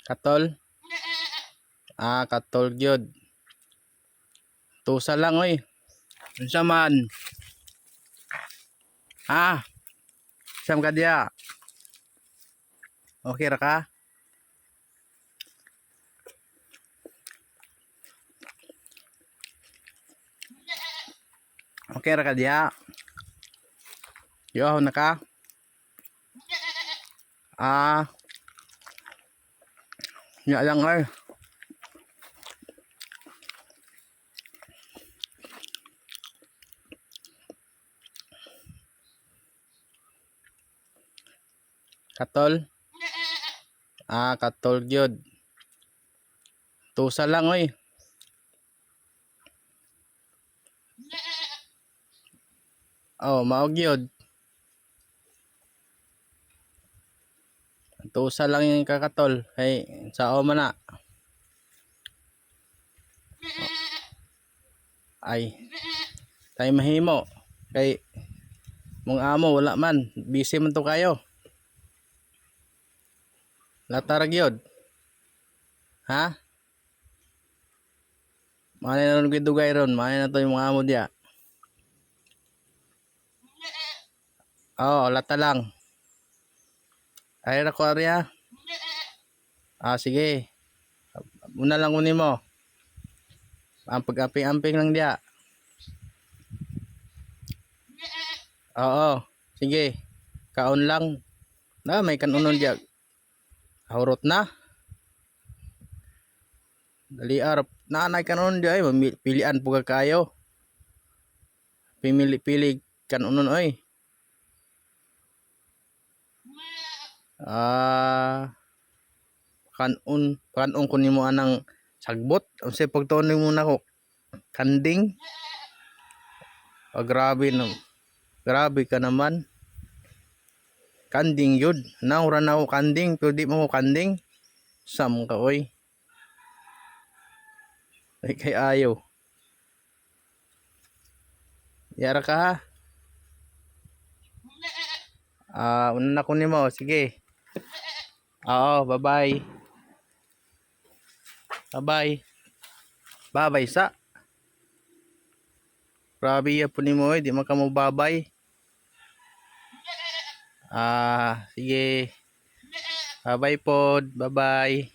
Katol? Katol gyud. Tusa lang oy. Unsa man? Sam ka diya. Okay ra ka? Okay ra ka diya. Yo na ka? Nya lang ay. Katol? Katol gyud. Tusa lang oy. Mao gyud. Tusa lang yung kakatol. Hey, sao man na. Ay. Tay mahimo. Kay mong amo wala man. Busy man to kayo. Latarag yun. Ha? Manay na rin gidugay ron. Manay na to yung mga amo diya. Lata lang. Ay ra ko ariya. Sige. Una lang kunin mo. Ang pag-amping-amping lang diya. Sige. Kaon lang. May kanunon diya. Hurot na. Dali arap. Nanay kanunon diya. Pilian po kayo. Pimili-pili kanunon oy. Kanon kunin mo anang sagbot. Unsay pagtuon mo nako. Kanding. Grabe no. Grabe ka naman. Kanding yun. Naura na ako kanding. Pero di mo kanding. Sam ka oy. Ay kay ayaw. Yara ka ha. Una na kunin mo. Sige. Bye bye. Bye bye. Bye bye sa. Grabe ya po ni mo. Di man ka mo bye bye. Sige. Bye bye po. Bye bye.